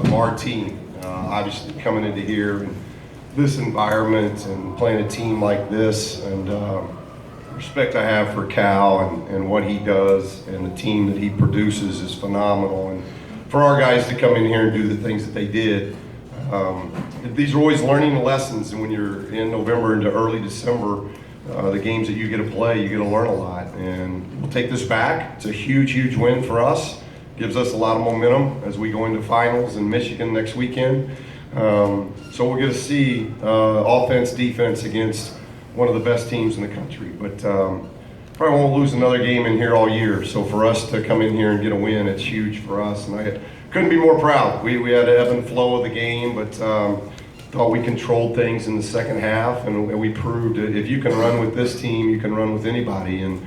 of our team. Obviously coming into here and this environment and playing a team like this, and respect I have for Cal and what he does and the team that he produces is phenomenal. And for our guys to come in here and do the things that they did, these are always learning lessons. And when you're in November into early December, the games that you get to play, you get to learn a lot. And we'll take this back. It's a huge, huge win for us. Gives us a lot of momentum as we go into finals in Michigan next weekend. So we'll get to see offense, defense against one of the best teams in the country. But probably won't lose another game in here all year. So for us to come in here and get a win, it's huge for us. And I couldn't be more proud. We had an ebb and flow of the game, but thought we controlled things in the second half, and we proved that if you can run with this team, you can run with anybody. And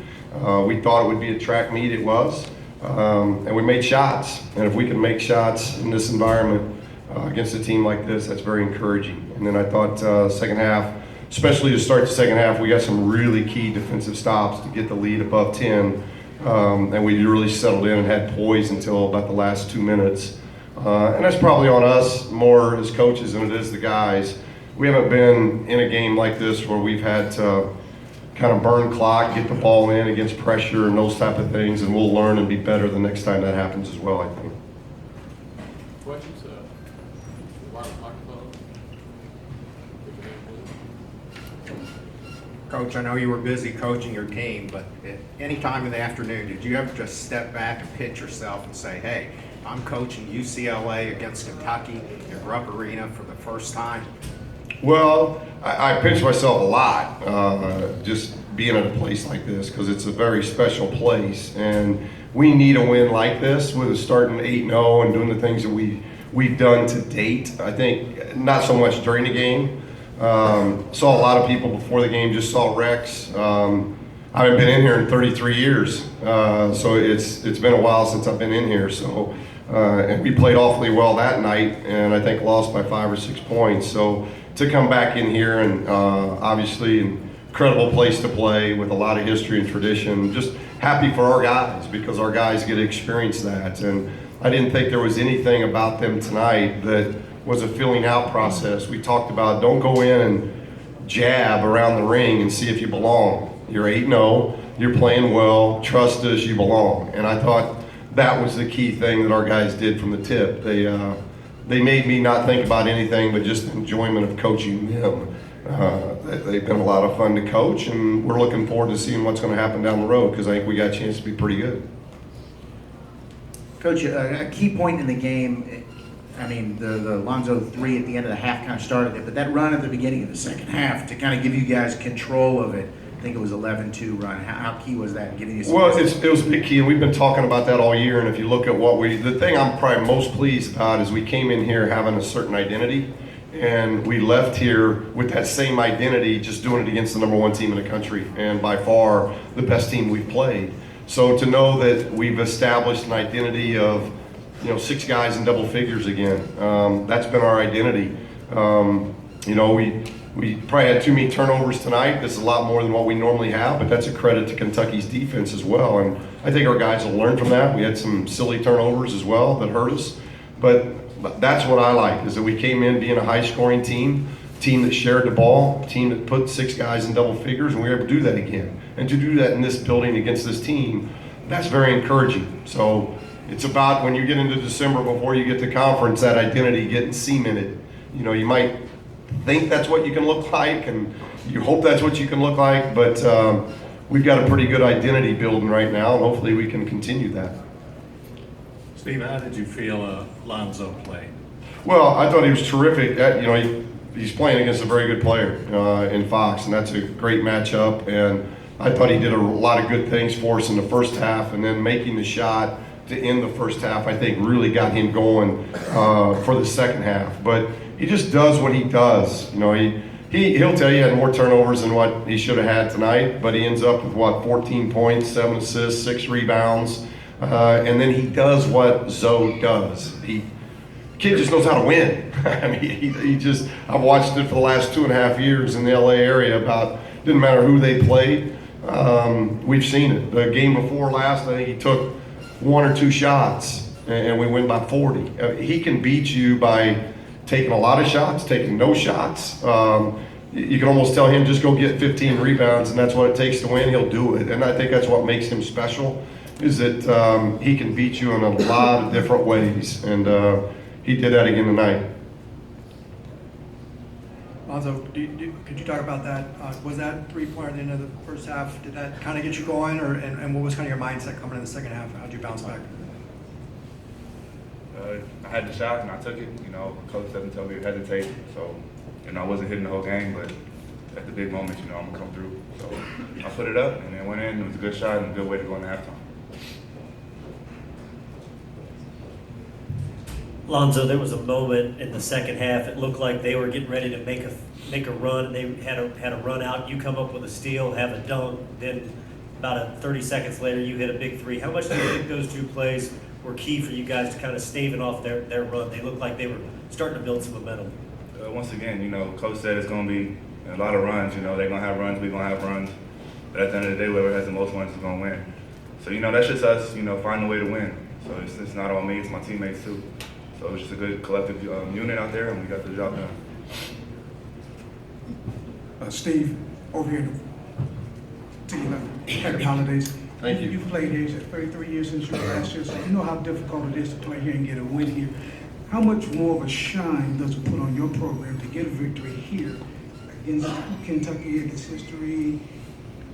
we thought it would be a track meet. It was. And we made shots. And if we can make shots in this environment against a team like this, that's very encouraging. And then I thought second half, especially to start the second half, we got some really key defensive stops to get the lead above 10. And we really settled in and had poise until about the last 2 minutes. And that's probably on us more as coaches than it is the guys. We haven't been in a game like this where we've had to kind of burn clock, get the ball in against pressure and those type of things, and we'll learn and be better the next time that happens as well, I think. Questions? Coach, I know you were busy coaching your team, but at any time in the afternoon, did you ever just step back and pinch yourself and say, hey, I'm coaching UCLA against Kentucky in Rupp Arena for the first time? Well, I pinch myself a lot, just being at a place like this, because it's a very special place, and we need a win like this with starting 8-0 and doing the things that we've done to date. I think not so much during the game. Saw a lot of people before the game, just saw Rex. I haven't been in here in 33 years, so it's been a while since I've been in here. So, and we played awfully well that night, and I think lost by 5 or 6 points. So to come back in here and obviously an incredible place to play with a lot of history and tradition, just happy for our guys because our guys get to experience that. And I didn't think there was anything about them tonight that was a filling out process. We talked about don't go in and jab around the ring and see if you belong. You're 8-0, you're playing well, trust us, you belong. And I thought that was the key thing that our guys did from the tip. They made me not think about anything but just the enjoyment of coaching them. They've been a lot of fun to coach, and we're looking forward to seeing what's going to happen down the road because I think we got a chance to be pretty good. Coach, a key point in the game, I mean, the Lonzo 3 at the end of the half kind of started it, but that run at the beginning of the second half to kind of give you guys control of it, I think it was 11-2 run. How key was that in giving you some? Well, it was a big key, and we've been talking about that all year. And if you look at the thing I'm probably most pleased about is we came in here having a certain identity, and we left here with that same identity, just doing it against the #1 team in the country, and by far the best team we've played. So to know that we've established an identity of 6 guys in double figures again. That's been our identity. We probably had too many turnovers tonight. This is a lot more than what we normally have, but that's a credit to Kentucky's defense as well. And I think our guys will learn from that. We had some silly turnovers as well that hurt us. But that's what I like, is that we came in being a high-scoring team that shared the ball, team that put 6 guys in double figures, and we were able to do that again. And to do that in this building against this team, that's very encouraging. So it's about when you get into December before you get to conference, that identity getting cemented. You might think that's what you can look like, and you hope that's what you can look like, but we've got a pretty good identity building right now, and hopefully we can continue that. Steve, how did you feel Lonzo played? Well, I thought he was terrific. He's playing against a very good player in Fox, and that's a great matchup, and I thought he did a lot of good things for us in the first half, and then making the shot to end the first half, I think really got him going for the second half. But he just does what he does. He'll tell you he had more turnovers than what he should have had tonight, but he ends up with 14 points, 7 assists, 6 rebounds, and then he does what Zoe does. Kid just knows how to win. I mean, I've watched it for the last 2.5 years in the LA area. Didn't matter who they played. We've seen it. The game before last, I think he took 1 or 2 shots and we win by 40. He can beat you by taking a lot of shots, taking no shots. You can almost tell him just go get 15 rebounds, and that's what it takes to win. He'll do it, and I think that's what makes him special, is that he can beat you in a lot of different ways, and he did that again tonight. Lonzo, could you talk about that? Was that three-pointer at the end of the first half? Did that kind of get you going, and what was kind of your mindset coming in the second half? How did you bounce back? I had the shot and I took it. Coach doesn't tell me to hesitate, so I wasn't hitting the whole game, but at the big moments, I'm gonna come through. So I put it up and it went in. It was a good shot and a good way to go into halftime. Lonzo, there was a moment in the second half. It looked like they were getting ready to make a run, and they had a run out. You come up with a steal, have a dunk. Then about 30 seconds later, you hit a big three. How much do you think those two plays were key for you guys to kind of staving off their run? They looked like they were starting to build some momentum. Once again, Coach said it's gonna be a lot of runs. They're gonna have runs. We're gonna have runs. But at the end of the day, whoever has the most runs is gonna win. So that's just us. Finding a way to win. So it's not all me. It's my teammates too. So it's just a good collective unit out there, and we got the job done. Steve, over here to you, happy holidays. Thank you. You've played here 33 years since you were last year, so you know how difficult it is to play here and get a win here. How much more of a shine does it put on your program to get a victory here against Kentucky, against history,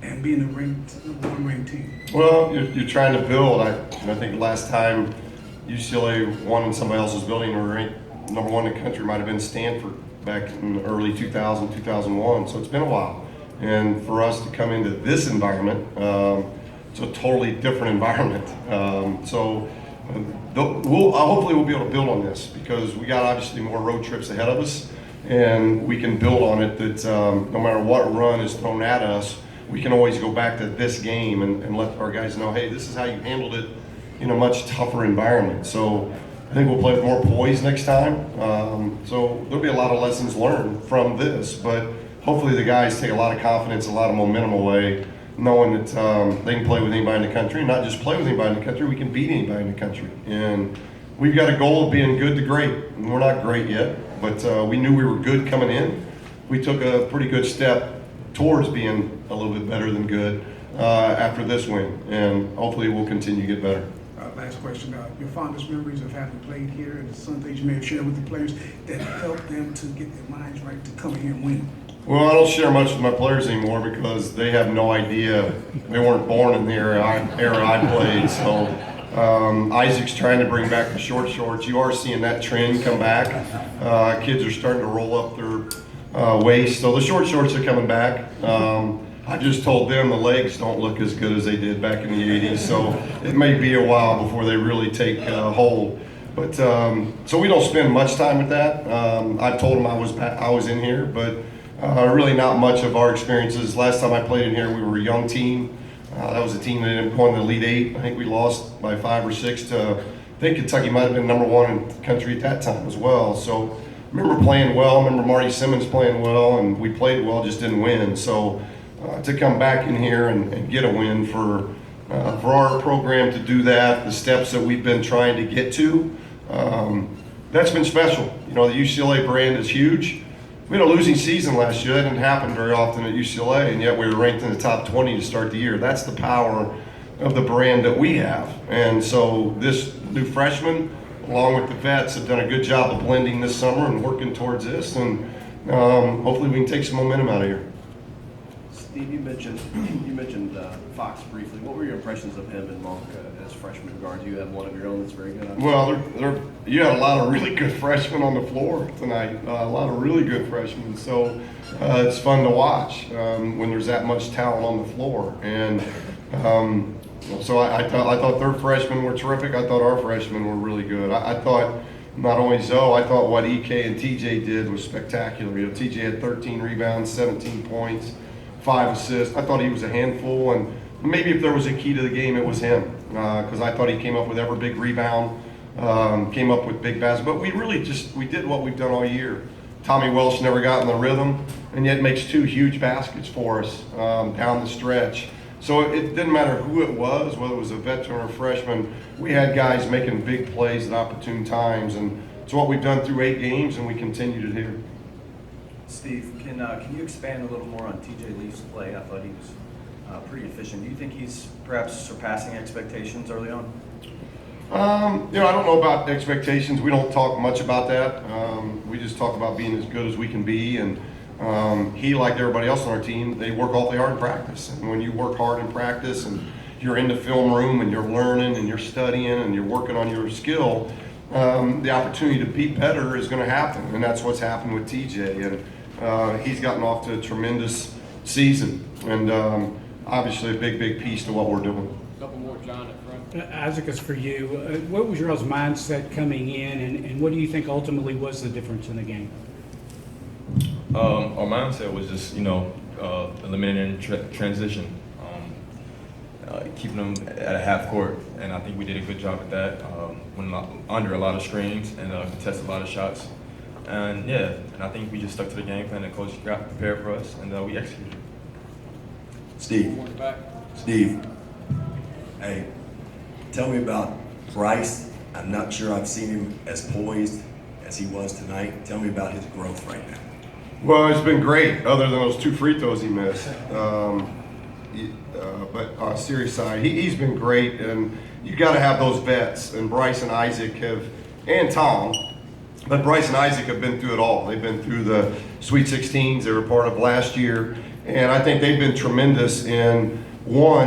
and being a number one ranked team? Well, you're trying to build. I think last time UCLA won in somebody else's building, or ranked number one in the country, might have been Stanford back in early 2000, 2001. So it's been a while. And for us to come into this environment, it's a totally different environment. Hopefully we'll be able to build on this, because we got obviously more road trips ahead of us, and we can build on it. That no matter what run is thrown at us, we can always go back to this game and let our guys know, hey, this is how you handled it in a much tougher environment. So I think we'll play with more poise next time. So there'll be a lot of lessons learned from this, but hopefully the guys take a lot of confidence, a lot of momentum away, knowing that they can play with anybody in the country, and not just play with anybody in the country, we can beat anybody in the country. And we've got a goal of being good to great. And we're not great yet, but we knew we were good coming in. We took a pretty good step towards being a little bit better than good after this win, and hopefully we'll continue to get better. Last question, your fondest memories of having played here, and some things you may have shared with the players that helped them to get their minds right to come here and win. Well, I don't share much with my players anymore, because they have no idea. They weren't born in the era I played. So Isaac's trying to bring back the short shorts. You are seeing that trend come back. Kids are starting to roll up their waist. So the short shorts are coming back. I just told them the legs don't look as good as they did back in the 80s. So it may be a while before they really take hold. But so we don't spend much time with that. I told them I was in here, but really not much of our experiences. Last time I played in here, we were a young team. That was a team that didn't go in the Elite Eight. I think we lost by 5 or 6 to, I think Kentucky might have been number one in the country at that time as well. So I remember playing well. I remember Marty Simmons playing well, and we played well, just didn't win. So to come back in here and get a win for our program to do that, the steps that we've been trying to get to, that's been special. The UCLA brand is huge. We had a losing season last year. That didn't happen very often at UCLA, and yet we were ranked in the top 20 to start the year. That's the power of the brand that we have. And so this new freshman, along with the vets, have done a good job of blending this summer and working towards this, and hopefully we can take some momentum out of here. Steve, you mentioned Fox briefly. What were your impressions of him and Monk as freshman guards? You have one of your own that's very good. Well, you had a lot of really good freshmen on the floor tonight. A lot of really good freshmen. So it's fun to watch when there's that much talent on the floor. And so I thought their freshmen were terrific. I thought our freshmen were really good. I thought not only Zoe, I thought what EK and TJ did was spectacular. TJ had 13 rebounds, 17 points. 5 assists. I thought he was a handful, and maybe if there was a key to the game, it was him, because I thought he came up with every big rebound, came up with big baskets. But we did what we've done all year. Tommy Welsh never got in the rhythm, and yet makes 2 huge baskets for us down the stretch. So it didn't matter who it was, whether it was a veteran or a freshman, we had guys making big plays at opportune times, and it's what we've done through 8 games, and we continued it here. Steve, can you expand a little more on TJ Leaf's play? I thought he was pretty efficient. Do you think he's perhaps surpassing expectations early on? I don't know about expectations. We don't talk much about that. We just talk about being as good as we can be. And he, like everybody else on our team, they work awfully hard in practice. And when you work hard in practice and you're in the film room and you're learning and you're studying and you're working on your skill, the opportunity to be better is going to happen. And that's what's happened with TJ. And he's gotten off to a tremendous season. And obviously a big piece to what we're doing. Couple more, John, up front. Isaac, is for you. What was your all's mindset coming in, and what do you think ultimately was the difference in the game? Our mindset was just, eliminating transition, keeping them at a half court, and I think we did a good job at that. Went under a lot of screens and contested a lot of shots, and I think we just stuck to the game plan. The coach got prepared for us, and we executed. More in the back. Steve, hey, tell me about Bryce. I'm not sure I've seen him as poised as he was tonight. Tell me about his growth right now. Well, it's been great, other than those 2 free throws he missed. But on a serious side, he's been great, and you got to have those vets. And Bryce and Isaac and Tom, but Bryce and Isaac have been through it all. They've been through the Sweet 16s. They were part of last year, and I think they've been tremendous in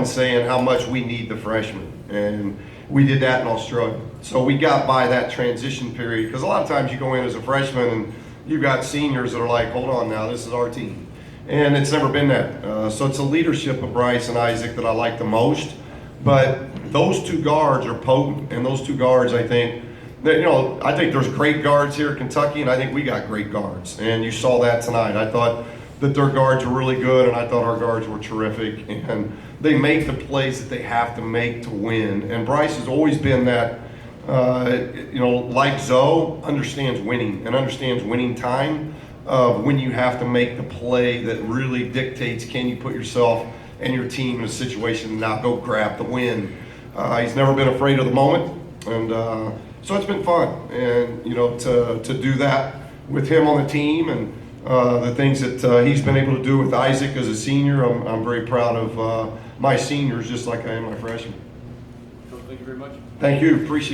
saying how much we need the freshmen, and we did that in Australia. So we got by that transition period, because a lot of times you go in as a freshman and you've got seniors that are like, hold on now, this is our team. And it's never been that. So it's the leadership of Bryce and Isaac that I like the most. But those 2 guards are potent, and those 2 guards, I think, I think there's great guards here at Kentucky, and I think we got great guards. And you saw that tonight. I thought that their guards were really good, and I thought our guards were terrific. And they make the plays that they have to make to win. And Bryce has always been that, like Zoe, understands winning and understands winning time of when you have to make the play that really dictates, can you put yourself and your team in a situation to now go grab the win. He's never been afraid of the moment. And so it's been fun. And, to do that with him on the team and the things that he's been able to do with Isaac as a senior, I'm very proud of my seniors, just like I am my freshmen. Thank you very much. Thank you. Appreciate it.